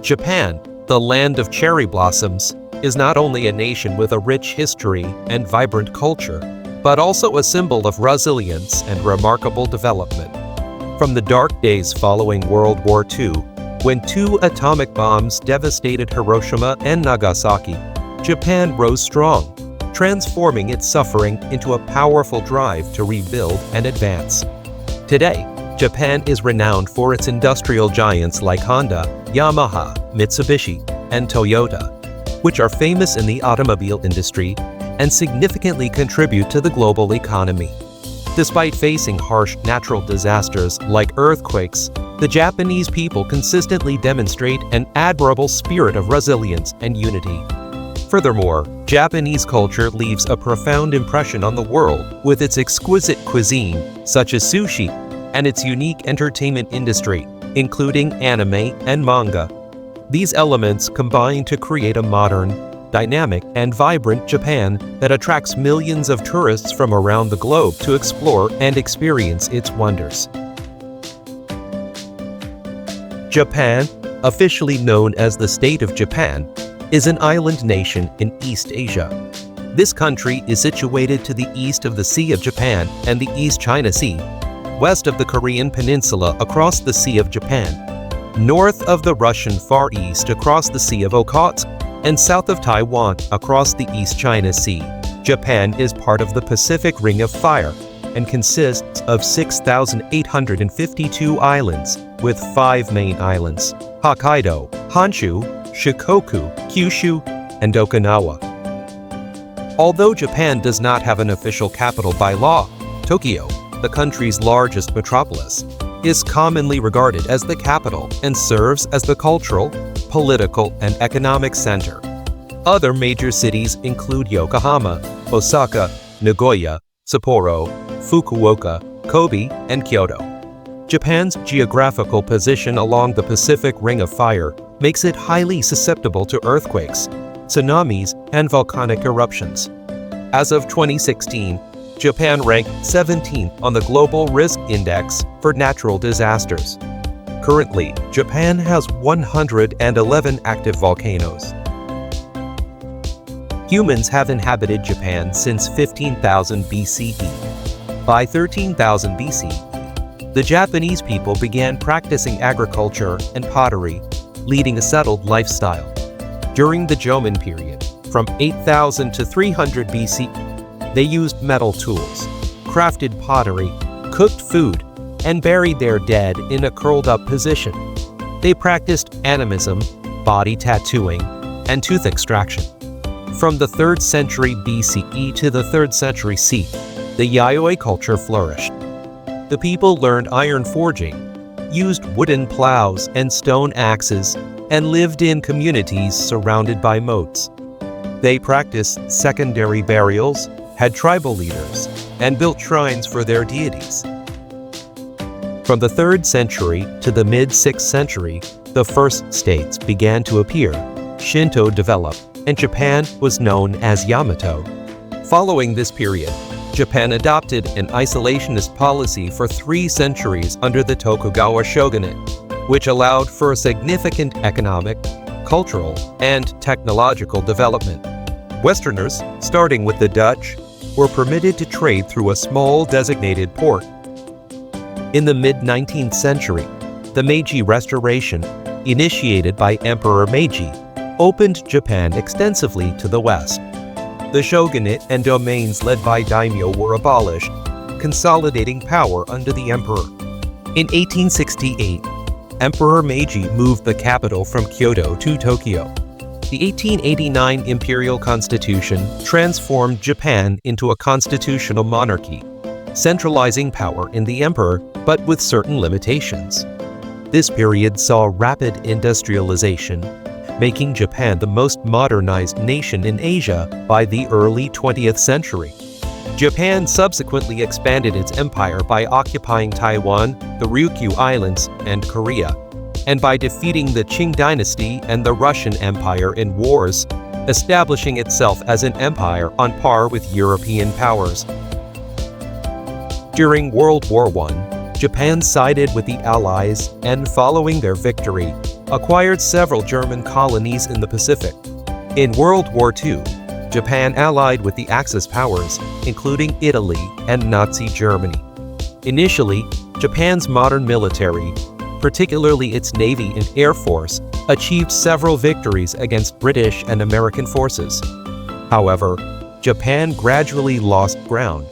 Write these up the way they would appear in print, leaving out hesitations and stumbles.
Japan, the land of cherry blossoms, is not only a nation with a rich history and vibrant culture, but also a symbol of resilience and remarkable development. From the dark days following World War II, when 2 atomic bombs devastated Hiroshima and Nagasaki, Japan rose strong, transforming its suffering into a powerful drive to rebuild and advance. Today, Japan is renowned for its industrial giants like Honda, Yamaha, Mitsubishi, and Toyota, which are famous in the automobile industry and significantly contribute to the global economy. Despite facing harsh natural disasters like earthquakes, the Japanese people consistently demonstrate an admirable spirit of resilience and unity. Furthermore, Japanese culture leaves a profound impression on the world with its exquisite cuisine, such as sushi, and its unique entertainment industry, including anime and manga. These elements combine to create a modern, dynamic, and vibrant Japan that attracts millions of tourists from around the globe to explore and experience its wonders. Japan, officially known as the State of Japan, is an island nation in East Asia. This country is situated to the east of the Sea of Japan and the East China Sea, west of the Korean Peninsula across the Sea of Japan, north of the Russian Far East across the Sea of Okhotsk, and south of Taiwan across the East China Sea. Japan is part of the Pacific Ring of Fire and consists of 6,852 islands, with 5 main islands: Hokkaido, Honshu, Shikoku, Kyushu, and Okinawa. Although Japan does not have an official capital by law, Tokyo, the country's largest metropolis, is commonly regarded as the capital and serves as the cultural, political, and economic center. Other major cities include Yokohama, Osaka, Nagoya, Sapporo, Fukuoka, Kobe, and Kyoto. Japan's geographical position along the Pacific Ring of Fire makes it highly susceptible to earthquakes, tsunamis, and volcanic eruptions. As of 2016, Japan ranked 17th on the Global Risk Index for natural disasters. Currently, Japan has 111 active volcanoes. Humans have inhabited Japan since 15,000 BCE. By 13,000 BCE, the Japanese people began practicing agriculture and pottery, leading a settled lifestyle. During the Jomon period, from 8000 to 300 BCE, they used metal tools, crafted pottery, cooked food, and buried their dead in a curled-up position. They practiced animism, body tattooing, and tooth extraction. From the 3rd century BCE to the 3rd century CE, the Yayoi culture flourished. The people learned iron forging, used wooden plows and stone axes, and lived in communities surrounded by moats. They practiced secondary burials, had tribal leaders, and built shrines for their deities. From the 3rd century to the mid-6th century, the first states began to appear, Shinto developed, and Japan was known as Yamato. Following this period, Japan adopted an isolationist policy for 3 centuries under the Tokugawa shogunate, which allowed for significant economic, cultural, and technological development. Westerners, starting with the Dutch, were permitted to trade through a small designated port. In the mid-19th century, the Meiji Restoration, initiated by Emperor Meiji, opened Japan extensively to the west. The shogunate and domains led by daimyo were abolished, consolidating power under the emperor. In 1868, Emperor Meiji moved the capital from Kyoto to Tokyo. The 1889 Imperial Constitution transformed Japan into a constitutional monarchy, centralizing power in the emperor, but with certain limitations. This period saw rapid industrialization, making Japan the most modernized nation in Asia by the early 20th century. Japan subsequently expanded its empire by occupying Taiwan, the Ryukyu Islands, and Korea, and by defeating the Qing dynasty and the Russian Empire in wars, establishing itself as an empire on par with European powers. During World War I, Japan sided with the Allies, and following their victory, acquired several German colonies in the Pacific. In World War II, Japan allied with the Axis powers, including Italy and Nazi Germany. Initially, Japan's modern military, particularly its Navy and Air Force, achieved several victories against British and American forces. However, Japan gradually lost ground.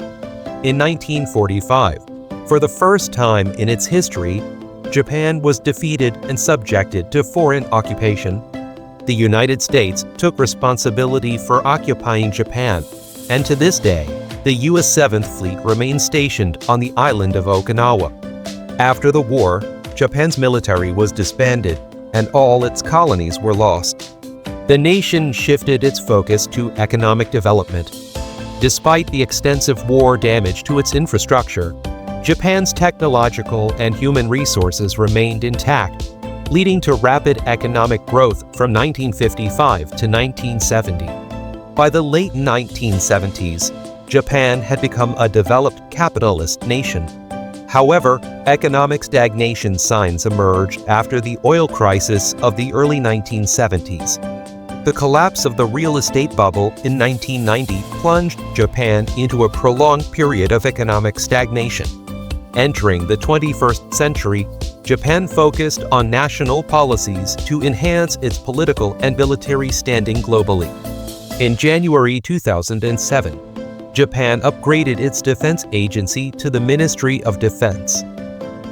In 1945, for the first time in its history, Japan was defeated and subjected to foreign occupation. The United States took responsibility for occupying Japan, and to this day, the U.S. 7th Fleet remains stationed on the island of Okinawa. After the war, Japan's military was disbanded, and all its colonies were lost. The nation shifted its focus to economic development. Despite the extensive war damage to its infrastructure, Japan's technological and human resources remained intact, leading to rapid economic growth from 1955 to 1970. By the late 1970s, Japan had become a developed capitalist nation. However, economic stagnation signs emerged after the oil crisis of the early 1970s. The collapse of the real estate bubble in 1990 plunged Japan into a prolonged period of economic stagnation. Entering the 21st century, Japan focused on national policies to enhance its political and military standing globally. In January 2007, Japan upgraded its defense agency to the Ministry of Defense.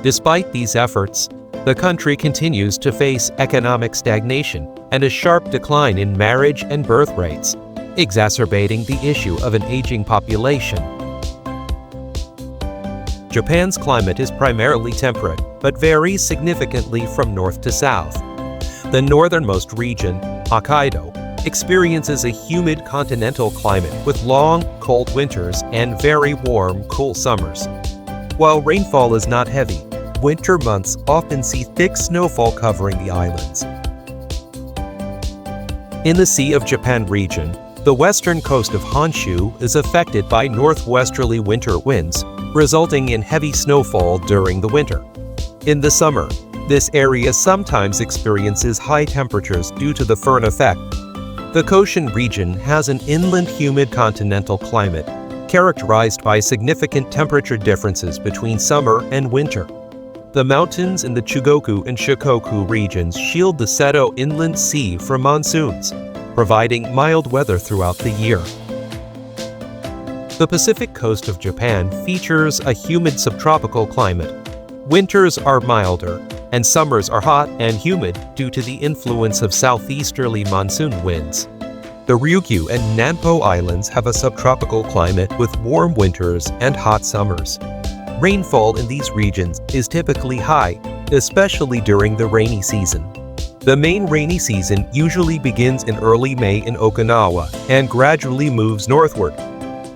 Despite these efforts, the country continues to face economic stagnation and a sharp decline in marriage and birth rates, exacerbating the issue of an aging population. Japan's climate is primarily temperate, but varies significantly from north to south. The northernmost region, Hokkaido, experiences a humid continental climate with long, cold winters and very warm, cool summers. While rainfall is not heavy, winter months often see thick snowfall covering the islands. In the Sea of Japan region, the western coast of Honshu is affected by northwesterly winter winds, resulting in heavy snowfall during the winter. In the summer, this area sometimes experiences high temperatures due to the Föhn effect. The Koshin region has an inland humid continental climate, characterized by significant temperature differences between summer and winter. The mountains in the Chugoku and Shikoku regions shield the Seto Inland Sea from monsoons, providing mild weather throughout the year. The Pacific coast of Japan features a humid subtropical climate. Winters are milder, and summers are hot and humid due to the influence of southeasterly monsoon winds. The Ryukyu and Nanpo Islands have a subtropical climate with warm winters and hot summers. Rainfall in these regions is typically high, especially during the rainy season. The main rainy season usually begins in early May in Okinawa and gradually moves northward.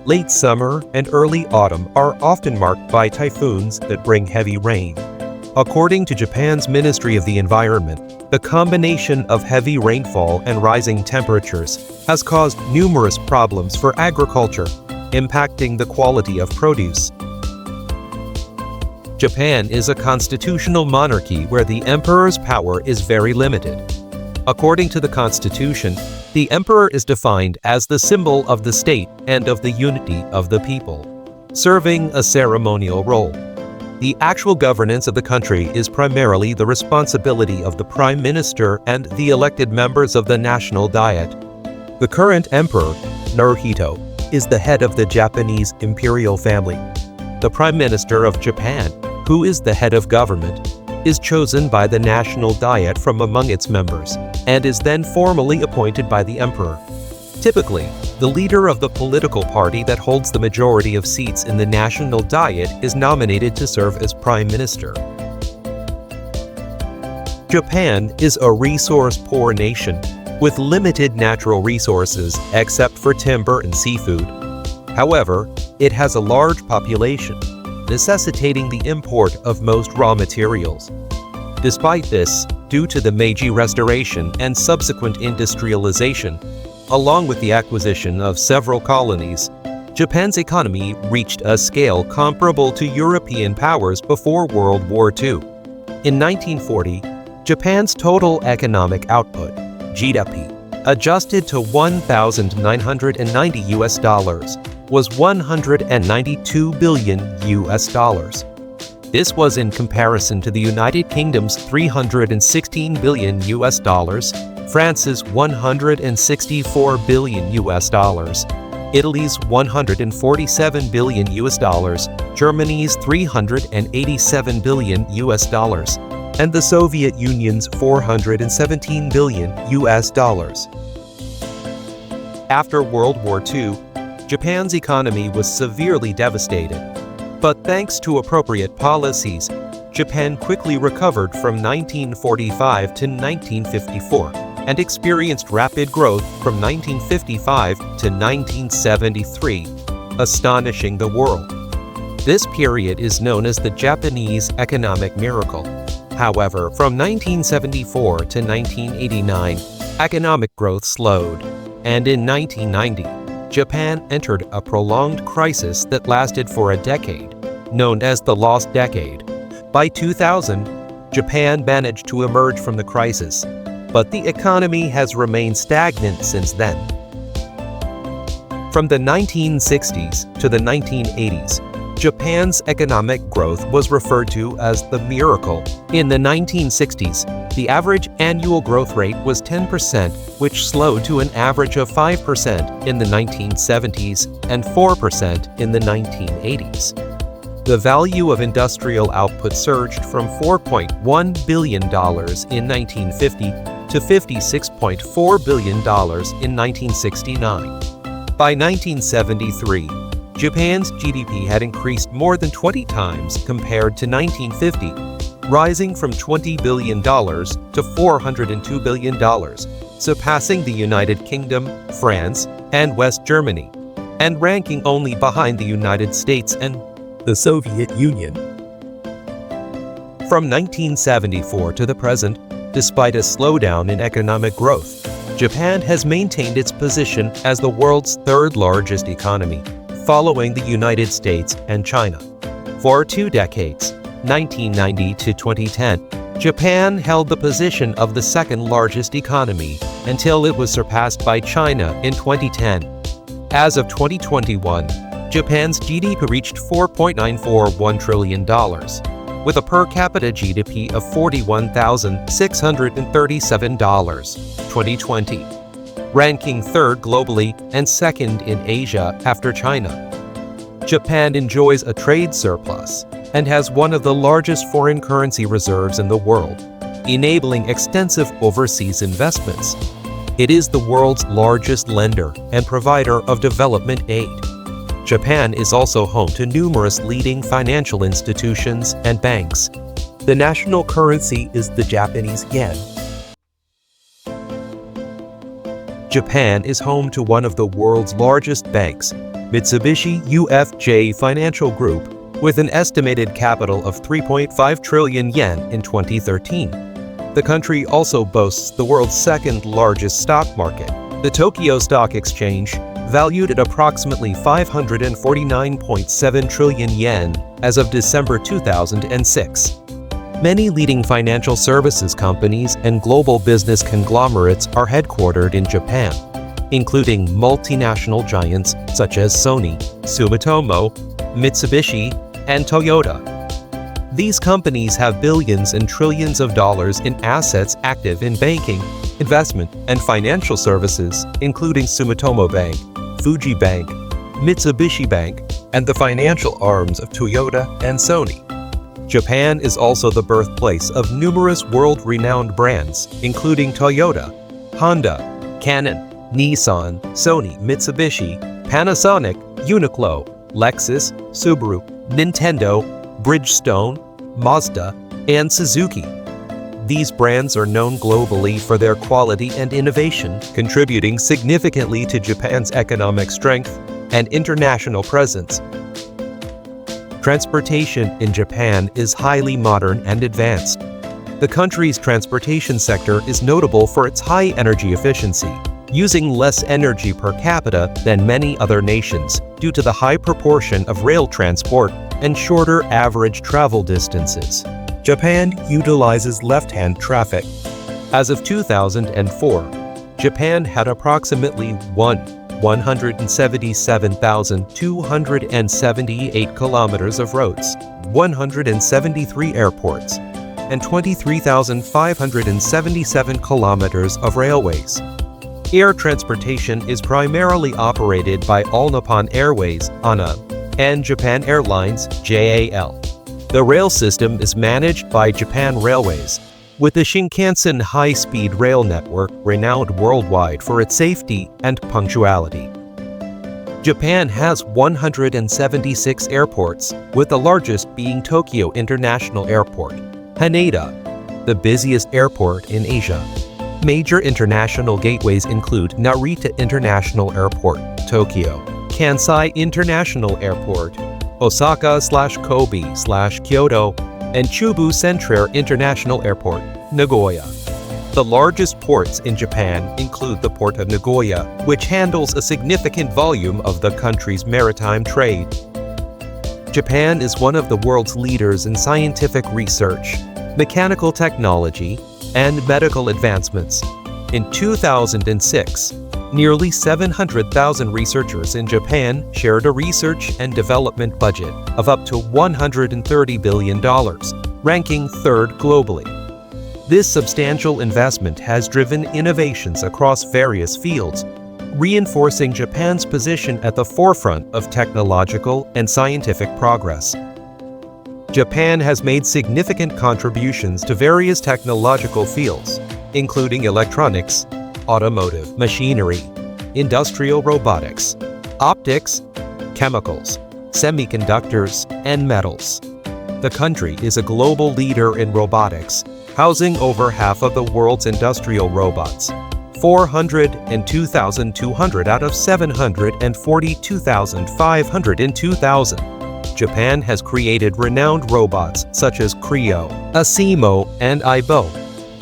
Late summer and early autumn are often marked by typhoons that bring heavy rain. According to Japan's Ministry of the Environment, the combination of heavy rainfall and rising temperatures has caused numerous problems for agriculture, impacting the quality of produce. Japan is a constitutional monarchy where the emperor's power is very limited. According to the constitution, the emperor is defined as the symbol of the state and of the unity of the people, serving a ceremonial role. The actual governance of the country is primarily the responsibility of the prime minister and the elected members of the national diet. The current emperor, Naruhito, is the head of the Japanese imperial family. The prime minister of Japan, who is the head of government, is chosen by the national diet from among its members, and is then formally appointed by the emperor. Typically, the leader of the political party that holds the majority of seats in the national diet is nominated to serve as prime minister. Japan is a resource-poor nation, with limited natural resources except for timber and seafood. However, it has a large population, necessitating the import of most raw materials. Despite this, due to the Meiji Restoration and subsequent industrialization, along with the acquisition of several colonies, Japan's economy reached a scale comparable to European powers before World War II. In 1940, Japan's total economic output, GDP, adjusted to 1,990 US dollars, was 192 billion US dollars. This was in comparison to the United Kingdom's 316 billion US dollars, France's 164 billion US dollars, Italy's 147 billion US dollars, Germany's 387 billion US dollars, and the Soviet Union's 417 billion US dollars. After World War II, Japan's economy was severely devastated, but thanks to appropriate policies, Japan quickly recovered from 1945 to 1954 and experienced rapid growth from 1955 to 1973, astonishing the world. This period is known as the Japanese economic miracle. However, from 1974 to 1989, economic growth slowed, and in 1990, Japan entered a prolonged crisis that lasted for a decade, known as the Lost Decade. By 2000, Japan managed to emerge from the crisis, but the economy has remained stagnant since then. From the 1960s to the 1980s, Japan's economic growth was referred to as the miracle. In the 1960s, the average annual growth rate was 10%, which slowed to an average of 5% in the 1970s and 4% in the 1980s. The value of industrial output surged from $4.1 billion in 1950 to $56.4 billion in 1969. By 1973, Japan's GDP had increased more than 20 times compared to 1950, rising from $20 billion to $402 billion, surpassing the United Kingdom, France, and West Germany, and ranking only behind the United States and the Soviet Union. From 1974 to the present, despite a slowdown in economic growth, Japan has maintained its position as the world's third largest economy, following the United States and China. For 2 decades, 1990 to 2010, Japan held the position of the second largest economy until it was surpassed by China in 2010. As of 2021, Japan's GDP reached $4.941 trillion, with a per capita GDP of $41,637, 2020, ranking third globally and second in Asia after China. Japan enjoys a trade surplus and has one of the largest foreign currency reserves in the world, enabling extensive overseas investments. It is the world's largest lender and provider of development aid. Japan is also home to numerous leading financial institutions and banks. The national currency is the Japanese yen. Japan is home to one of the world's largest banks, Mitsubishi UFJ Financial Group, with an estimated capital of 3.5 trillion yen in 2013. The country also boasts the world's second largest stock market, the Tokyo Stock Exchange, valued at approximately 549.7 trillion yen as of December 2006. Many leading financial services companies and global business conglomerates are headquartered in Japan, including multinational giants such as Sony, Sumitomo, Mitsubishi, and Toyota. These companies have billions and trillions of dollars in assets active in banking, investment, and financial services, including Sumitomo Bank, Fuji Bank, Mitsubishi Bank, and the financial arms of Toyota and Sony. Japan is also the birthplace of numerous world-renowned brands, including Toyota, Honda, Canon, Nissan, Sony, Mitsubishi, Panasonic, Uniqlo, Lexus, Subaru, Nintendo, Bridgestone, Mazda, and Suzuki. These brands are known globally for their quality and innovation, contributing significantly to Japan's economic strength and international presence. Transportation in Japan is highly modern and advanced. The country's transportation sector is notable for its high energy efficiency, using less energy per capita than many other nations due to the high proportion of rail transport and shorter average travel distances. Japan utilizes left-hand traffic. As of 2004, Japan had approximately 177,278 kilometers of roads, 173 airports, and 23,577 kilometers of railways. Air transportation is primarily operated by All Nippon Airways (ANA) and Japan Airlines (JAL). The rail system is managed by Japan Railways, with the Shinkansen high-speed rail network renowned worldwide for its safety and punctuality. Japan has 176 airports, with the largest being Tokyo International Airport, Haneda, the busiest airport in Asia. Major international gateways include Narita International Airport, Tokyo, Kansai International Airport, Osaka/Kobe/Kyoto, and Chubu Centrair International Airport, Nagoya. The largest ports in Japan include the Port of Nagoya, which handles a significant volume of the country's maritime trade. Japan is one of the world's leaders in scientific research, mechanical technology, and medical advancements. In 2006, nearly 700,000 researchers in Japan shared a research and development budget of up to $130 billion, ranking third globally. This substantial investment has driven innovations across various fields, reinforcing Japan's position at the forefront of technological and scientific progress. Japan has made significant contributions to various technological fields, including electronics, automotive machinery, industrial robotics, optics, chemicals, semiconductors, and metals. The country is a global leader in robotics, housing over half of the world's industrial robots, 402,200 out of 742,500 in 2000. Japan has created renowned robots such as Creo, Asimo, and Aibo.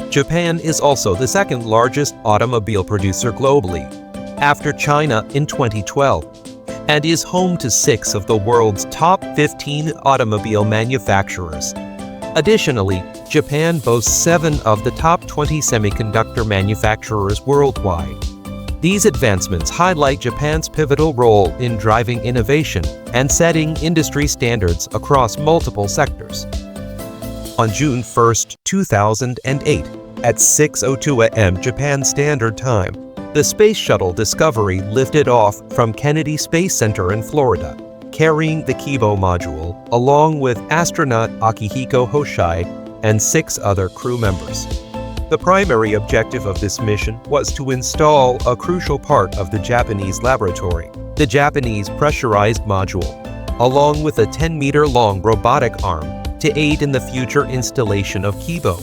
Japan is also the second largest automobile producer globally, after China in 2012, and is home to 6 of the world's top 15 automobile manufacturers. Additionally, Japan boasts 7 of the top 20 semiconductor manufacturers worldwide. These advancements highlight Japan's pivotal role in driving innovation and setting industry standards across multiple sectors. On June 1, 2008, at 6:02 a.m. Japan Standard Time, the Space Shuttle Discovery lifted off from Kennedy Space Center in Florida, carrying the Kibo module, along with astronaut Akihiko Hoshide and 6 other crew members. The primary objective of this mission was to install a crucial part of the Japanese laboratory, the Japanese pressurized module, along with a 10-meter-long robotic arm to aid in the future installation of Kibo.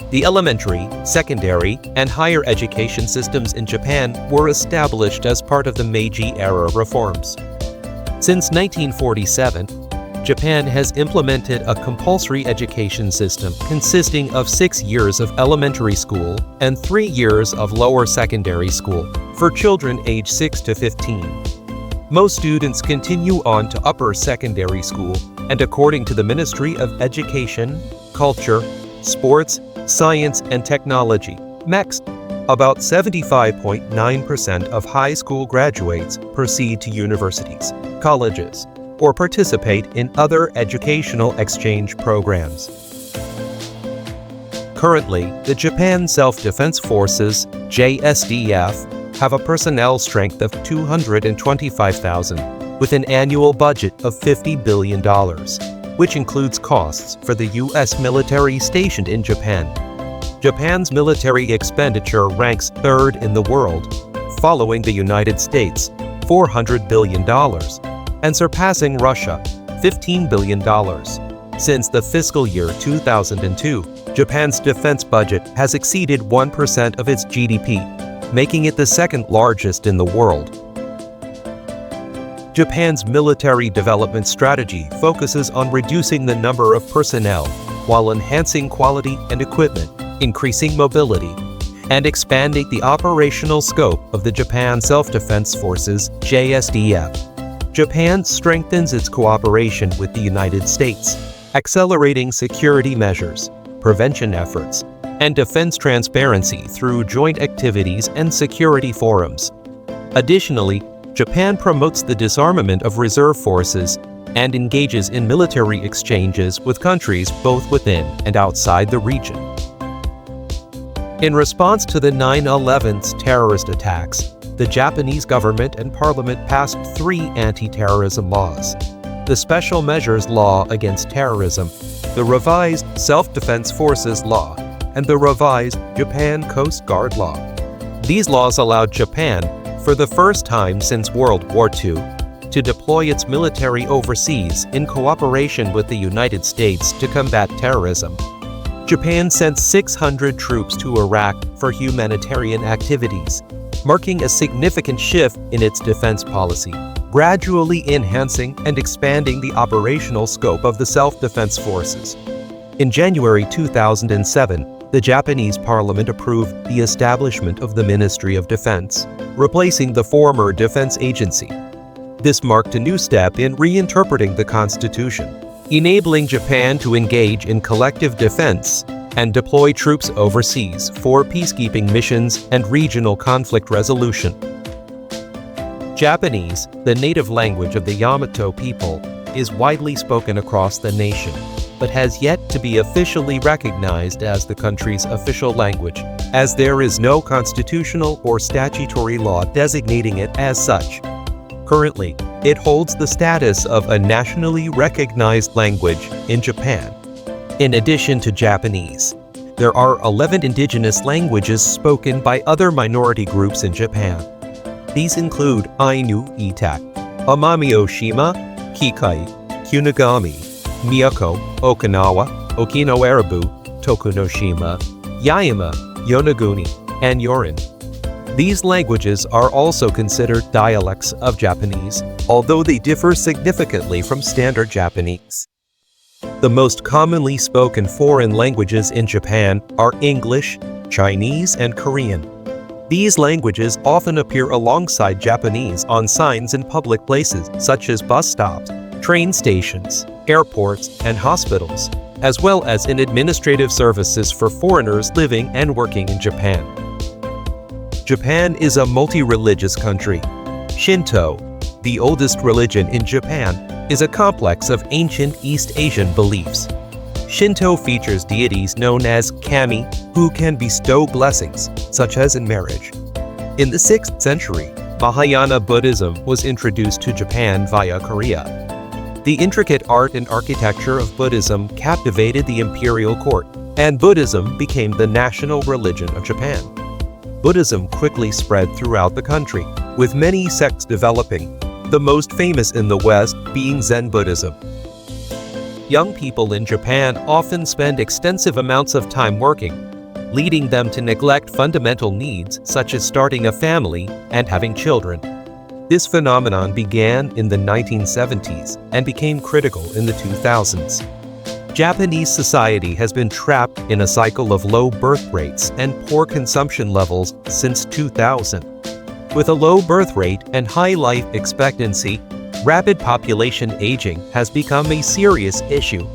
The elementary, secondary, and higher education systems in Japan were established as part of the Meiji-era reforms. Since 1947, Japan has implemented a compulsory education system consisting of 6 years of elementary school and 3 years of lower secondary school for children aged 6 to 15. Most students continue on to upper secondary school, and according to the Ministry of Education, Culture, Sports, Science and Technology, MEXT, about 75.9% of high school graduates proceed to universities, colleges, or participate in other educational exchange programs. Currently, the Japan Self-Defense Forces, JSDF, have a personnel strength of 225,000, with an annual budget of $50 billion, which includes costs for the U.S. military stationed in Japan. Japan's military expenditure ranks third in the world, following the United States, $400 billion, and surpassing Russia, $15 billion. Since the fiscal year 2002, Japan's defense budget has exceeded 1% of its GDP, making it the second largest in the world. Japan's military development strategy focuses on reducing the number of personnel while enhancing quality and equipment, increasing mobility, and expanding the operational scope of the Japan Self-Defense Forces, JSDF. Japan strengthens its cooperation with the United States, accelerating security measures, prevention efforts, and defense transparency through joint activities and security forums. Additionally, Japan promotes the disarmament of reserve forces and engages in military exchanges with countries both within and outside the region. In response to the 9/11's terrorist attacks, the Japanese government and parliament passed 3 anti-terrorism laws: the Special Measures Law Against Terrorism, the revised Self-Defense Forces Law, and the revised Japan Coast Guard Law. These laws allowed Japan, for the first time since World War II, to deploy its military overseas in cooperation with the United States to combat terrorism. Japan sent 600 troops to Iraq for humanitarian activities, marking a significant shift in its defense policy, gradually enhancing and expanding the operational scope of the self-defense forces. In January 2007, the Japanese parliament approved the establishment of the Ministry of Defense, replacing the former defense agency. This marked a new step in reinterpreting the constitution, enabling Japan to engage in collective defense and deploy troops overseas for peacekeeping missions and regional conflict resolution. Japanese, the native language of the Yamato people, is widely spoken across the nation, but has yet to be officially recognized as the country's official language, as there is no constitutional or statutory law designating it as such. Currently, it holds the status of a nationally recognized language in Japan. In addition to Japanese, there are 11 indigenous languages spoken by other minority groups in Japan. These include Ainu Itak, Amami-Oshima, Kikai, Kunigami, Miyako, Okinawa, Okinawa-Arabu, Tokunoshima, Yaeyama, Yonaguni, and Yorin. These languages are also considered dialects of Japanese, although they differ significantly from standard Japanese. The most commonly spoken foreign languages in Japan are English, Chinese, and Korean. These languages often appear alongside Japanese on signs in public places such as bus stops, train stations, airports, and hospitals, as well as in administrative services for foreigners living and working in Japan. Japan is a multi-religious country. Shinto, the oldest religion in Japan, is a complex of ancient East Asian beliefs. Shinto features deities known as kami, who can bestow blessings, such as in marriage. In the 6th century, Mahayana Buddhism was introduced to Japan via Korea. The intricate art and architecture of Buddhism captivated the imperial court, and Buddhism became the national religion of Japan. Buddhism quickly spread throughout the country, with many sects developing, the most famous in the West being Zen Buddhism. Young people in Japan often spend extensive amounts of time working, leading them to neglect fundamental needs such as starting a family and having children. This phenomenon began in the 1970s and became critical in the 2000s. Japanese society has been trapped in a cycle of low birth rates and poor consumption levels since 2000. With a low birth rate and high life expectancy, rapid population aging has become a serious issue.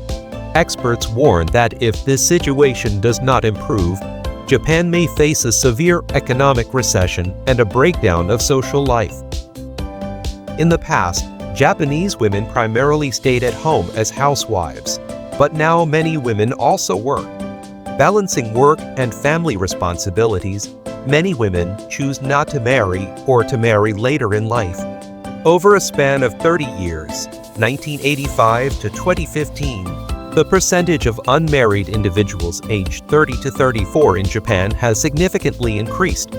Experts warn that if this situation does not improve, Japan may face a severe economic recession and a breakdown of social life. In the past, Japanese women primarily stayed at home as housewives, but now many women also work. Balancing work and family responsibilities, many women choose not to marry or to marry later in life. Over a span of 30 years, 1985 to 2015, the percentage of unmarried individuals aged 30 to 34 in Japan has significantly increased.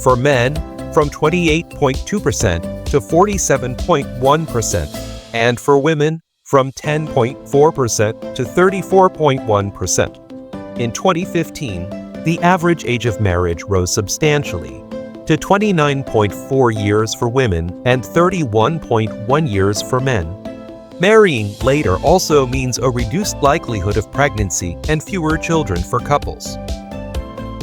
For men, from 28.2% to 47.1%, and for women, from 10.4% to 34.1%. In 2015, the average age of marriage rose substantially to 29.4 years for women and 31.1 years for men. Marrying later also means a reduced likelihood of pregnancy and fewer children for couples.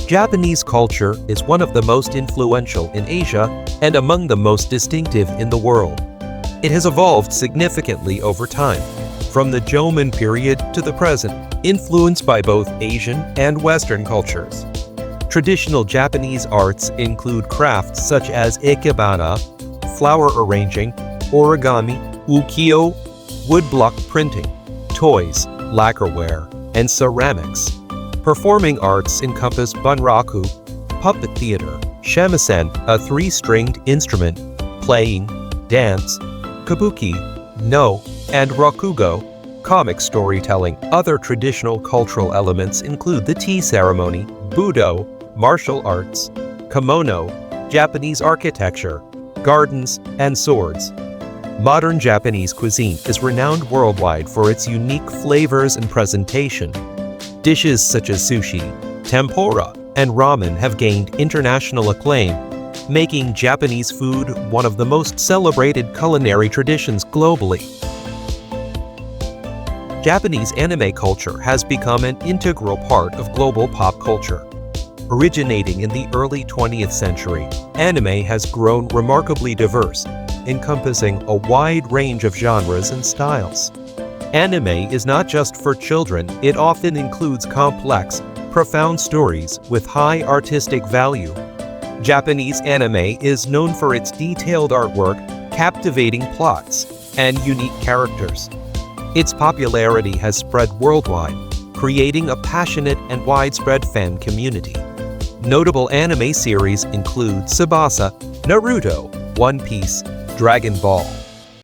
Japanese culture is one of the most influential in Asia and among the most distinctive in the world. It has evolved significantly over time, from the Jomon period to the present, influenced by both Asian and Western cultures. Traditional Japanese arts include crafts such as ikebana, flower arranging, origami, ukiyo, woodblock printing, toys, lacquerware, and ceramics. Performing arts encompass bunraku, puppet theater, shamisen, a three-stringed instrument, playing, dance, kabuki, no, and rakugo, comic storytelling. Other traditional cultural elements include the tea ceremony, budo, martial arts, kimono, Japanese architecture, gardens, and swords. Modern Japanese cuisine is renowned worldwide for its unique flavors and presentation. Dishes such as sushi, tempura, and ramen have gained international acclaim, making Japanese food one of the most celebrated culinary traditions globally. Japanese anime culture has become an integral part of global pop culture. Originating in the early 20th century, anime has grown remarkably diverse, encompassing a wide range of genres and styles. Anime is not just for children, it often includes complex, profound stories with high artistic value. Japanese anime is known for its detailed artwork, captivating plots, and unique characters. Its popularity has spread worldwide, creating a passionate and widespread fan community. Notable anime series include Tsubasa, Naruto, One Piece, Dragon Ball,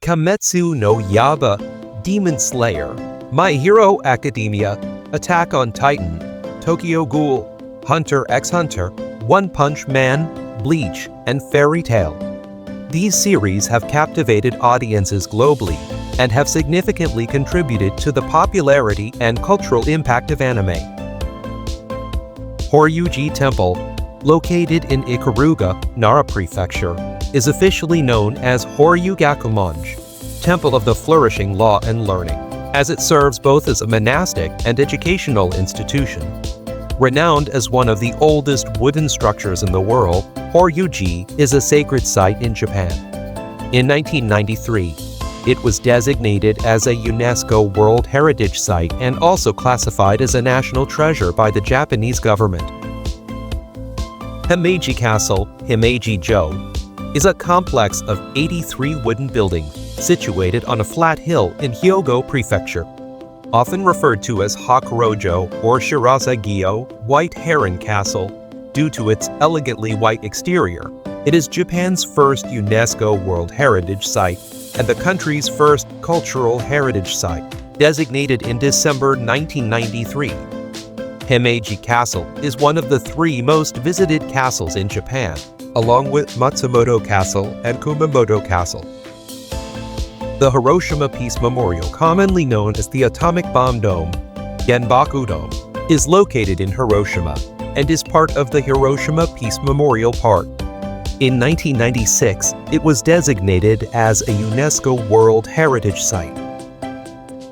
Kimetsu no Yaiba, Demon Slayer, My Hero Academia, Attack on Titan, Tokyo Ghoul, Hunter x Hunter, One Punch Man, Bleach, and Fairy Tail. These series have captivated audiences globally and have significantly contributed to the popularity and cultural impact of anime. Horyuji Temple, located in Ikaruga, Nara Prefecture, is officially known as Horyugakumonji, Temple of the Flourishing Law and Learning, as it serves both as a monastic and educational institution. Renowned as one of the oldest wooden structures in the world, Horyuji is a sacred site in Japan. In 1993, it was designated as a UNESCO World Heritage Site and also classified as a national treasure by the Japanese government. Himeji Castle, Himeji-jo, is a complex of 83 wooden buildings situated on a flat hill in Hyogo Prefecture. Often referred to as Hakurojo or Shirasagiyo, White Heron Castle, due to its elegantly white exterior. It is Japan's first UNESCO World Heritage Site and the country's first cultural heritage site, designated in December 1993. Himeji Castle is one of the 3 most visited castles in Japan, along with Matsumoto Castle and Kumamoto Castle. The Hiroshima Peace Memorial, commonly known as the Atomic Bomb Dome, Genbaku Dome, is located in Hiroshima and is part of the Hiroshima Peace Memorial Park. In 1996, it was designated as a UNESCO World Heritage Site.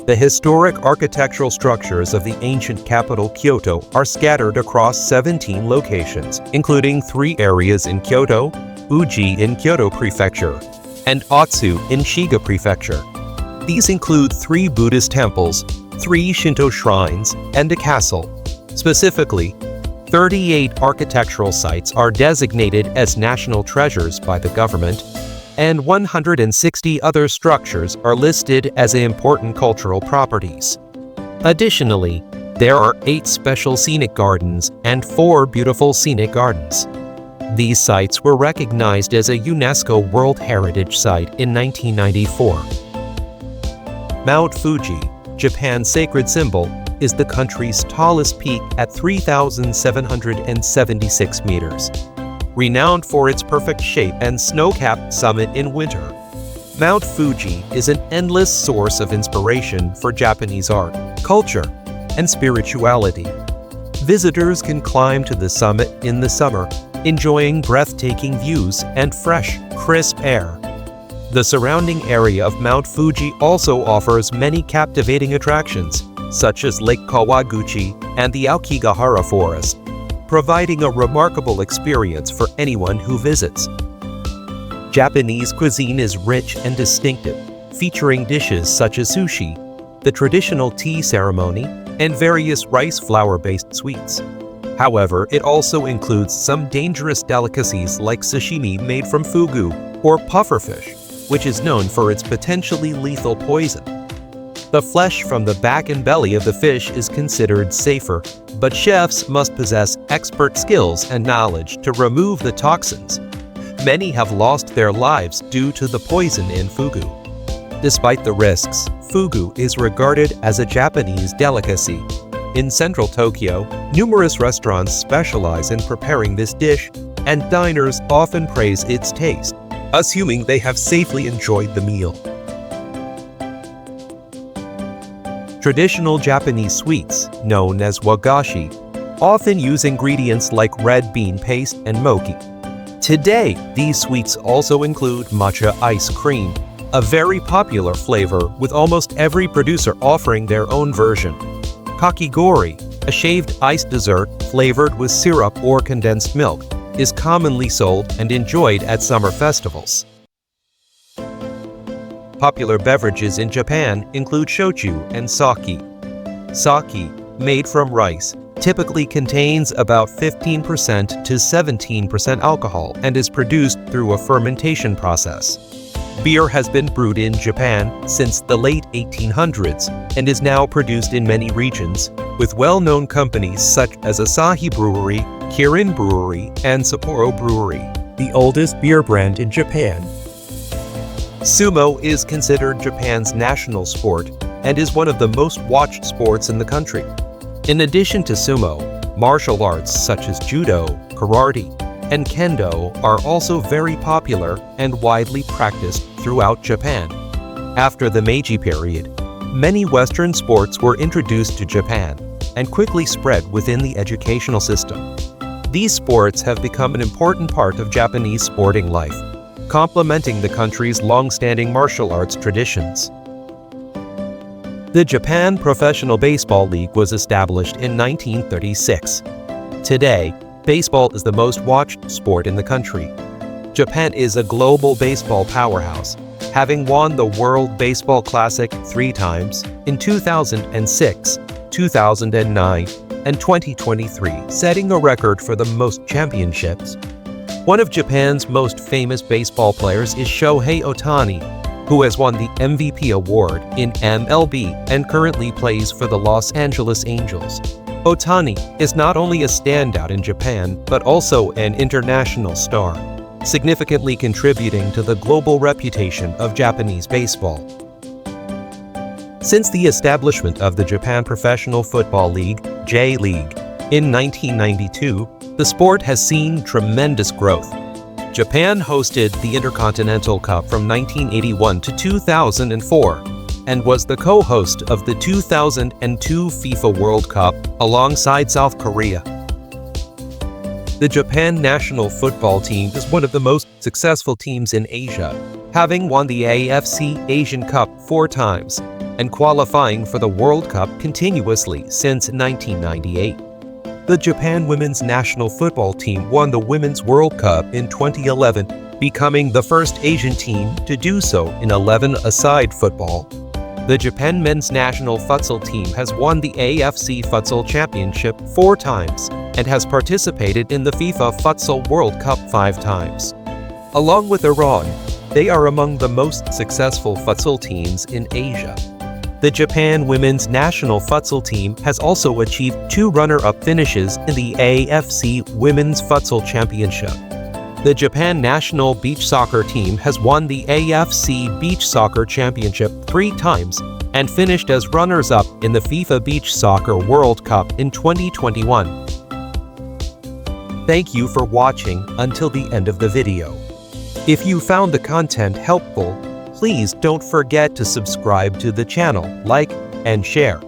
The historic architectural structures of the ancient capital Kyoto are scattered across 17 locations, including 3 areas in Kyoto, Uji in Kyoto Prefecture, and Otsu in Shiga Prefecture. These include 3 Buddhist temples, 3 Shinto shrines, and a castle. Specifically, 38 architectural sites are designated as national treasures by the government, and 160 other structures are listed as important cultural properties. Additionally, there are 8 special scenic gardens and 4 beautiful scenic gardens. These sites were recognized as a UNESCO World Heritage Site in 1994. Mount Fuji, Japan's sacred symbol, is the country's tallest peak at 3,776 meters. Renowned for its perfect shape and snow-capped summit in winter, Mount Fuji is an endless source of inspiration for Japanese art, culture, and spirituality. Visitors can climb to the summit in the summer, enjoying breathtaking views and fresh, crisp air. The surrounding area of Mount Fuji also offers many captivating attractions, such as Lake Kawaguchi and the Aokigahara Forest, providing a remarkable experience for anyone who visits. Japanese cuisine is rich and distinctive, featuring dishes such as sushi, the traditional tea ceremony, and various rice flour-based sweets. However, it also includes some dangerous delicacies like sashimi made from fugu or pufferfish, which is known for its potentially lethal poison. The flesh from the back and belly of the fish is considered safer, but chefs must possess expert skills and knowledge to remove the toxins. Many have lost their lives due to the poison in fugu. Despite the risks, fugu is regarded as a Japanese delicacy. In central Tokyo, numerous restaurants specialize in preparing this dish, and diners often praise its taste, assuming they have safely enjoyed the meal. Traditional Japanese sweets, known as wagashi, often use ingredients like red bean paste and mochi. Today, these sweets also include matcha ice cream, a very popular flavor with almost every producer offering their own version. Kakigori, a shaved ice dessert flavored with syrup or condensed milk, is commonly sold and enjoyed at summer festivals. Popular beverages in Japan include shochu and sake. Sake, made from rice, typically contains about 15% to 17% alcohol and is produced through a fermentation process. Beer has been brewed in Japan since the late 1800s and is now produced in many regions, with well-known companies such as Asahi Brewery, Kirin Brewery, and Sapporo Brewery, the oldest beer brand in Japan. Sumo is considered Japan's national sport and is one of the most watched sports in the country. In addition to sumo, martial arts such as judo, karate, and kendo are also very popular and widely practiced throughout Japan. After the Meiji period, many Western sports were introduced to Japan and quickly spread within the educational system. These sports have become an important part of Japanese sporting life, complementing the country's long-standing martial arts traditions. The Japan Professional Baseball League was established in 1936. Today, baseball is the most watched sport in the country. Japan is a global baseball powerhouse, having won the World Baseball Classic 3 times in 2006, 2009, and 2023, setting a record for the most championships. One of Japan's most famous baseball players is Shohei Ohtani, who has won the MVP award in MLB and currently plays for the Los Angeles Angels. Ohtani is not only a standout in Japan, but also an international star, significantly contributing to the global reputation of Japanese baseball. Since the establishment of the Japan Professional Football League, J-League, in 1992, the sport has seen tremendous growth. Japan hosted the Intercontinental Cup from 1981 to 2004 and was the co-host of the 2002 FIFA World Cup alongside South Korea. The Japan national football team is one of the most successful teams in Asia, having won the AFC Asian Cup 4 times and qualifying for the World Cup continuously since 1998. The Japan women's national football team won the Women's World Cup in 2011, becoming the first Asian team to do so in 11-a-side football. The Japan men's national futsal team has won the AFC Futsal Championship 4 times and has participated in the FIFA Futsal World Cup 5 times. Along with Iran, they are among the most successful futsal teams in Asia. The Japan women's national futsal team has also achieved 2 runner-up finishes in the AFC Women's Futsal Championship. The Japan national beach soccer team has won the AFC Beach Soccer Championship 3 times and finished as runners-up in the FIFA Beach Soccer World Cup in 2021. Thank you for watching until the end of the video. If you found the content helpful, please don't forget to subscribe to the channel, like, and share.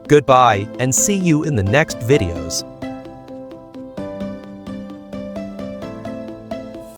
Goodbye, and see you in the next video.